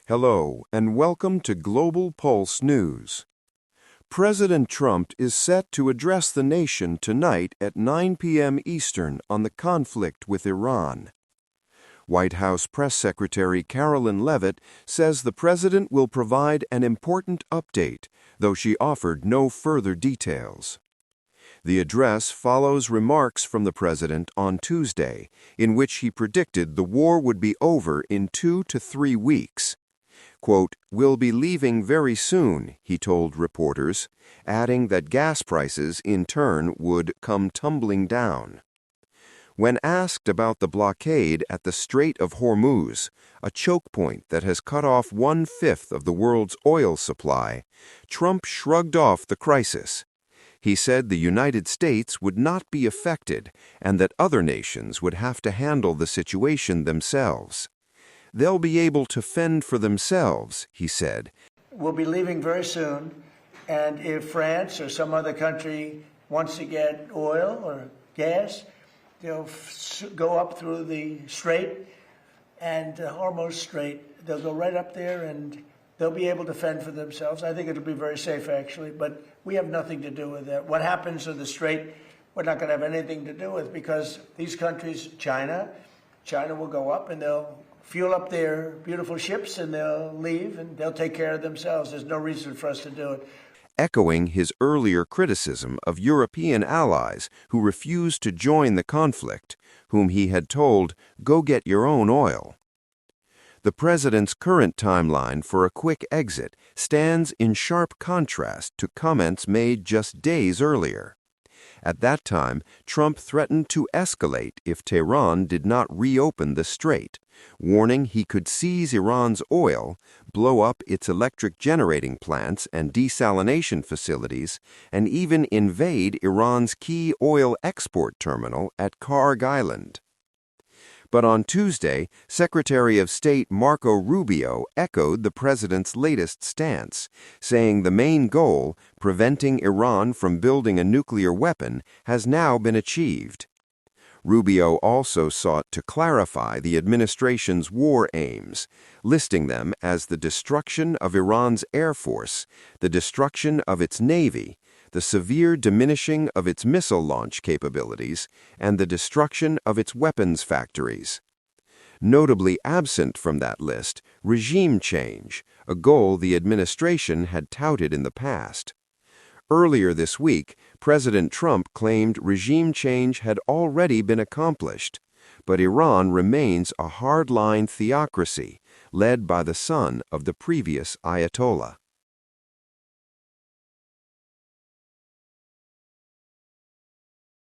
Hello, and welcome to Global Pulse News. President Trump is set to address the nation tonight at 9 p.m. Eastern on the conflict with Iran. White House Press Secretary Carolyn Leavitt says the president will provide an important update, though she offered no further details. The address follows remarks from the president on Tuesday, in which he predicted the war would be over in 2 to 3 weeks. Quote, "We'll be leaving very soon," he told reporters, adding that gas prices, in turn, would come tumbling down. When asked about the blockade at the Strait of Hormuz, a choke point that has cut off 1/5 of the world's oil supply, Trump shrugged off the crisis. He said the United States would not be affected and that other nations would have to handle the situation themselves. They'll be able to fend for themselves, he said. We'll be leaving very soon, and if France or some other country wants to get oil or gas, they'll go up through the Strait and Hormuz Strait. They'll go right up there and they'll be able to fend for themselves. I think it'll be very safe, actually, but we have nothing to do with that. What happens in the Strait, we're not going to have anything to do with, because these countries, China will go up and they'll fuel up their beautiful ships and they'll leave and they'll take care of themselves. There's no reason for us to do it. Echoing his earlier criticism of European allies who refused to join the conflict, whom he had told, "Go get your own oil." The president's current timeline for a quick exit stands in sharp contrast to comments made just days earlier. At that time, Trump threatened to escalate if Tehran did not reopen the strait, warning he could seize Iran's oil, blow up its electric generating plants and desalination facilities, and even invade Iran's key oil export terminal at Karg Island. But on Tuesday, Secretary of State Marco Rubio echoed the president's latest stance, saying the main goal, preventing Iran from building a nuclear weapon, has now been achieved. Rubio also sought to clarify the administration's war aims, listing them as the destruction of Iran's air force, the destruction of its navy, the severe diminishing of its missile launch capabilities, and the destruction of its weapons factories. Notably absent from that list, regime change, a goal the administration had touted in the past. Earlier this week, President Trump claimed regime change had already been accomplished, but Iran remains a hardline theocracy led by the son of the previous Ayatollah.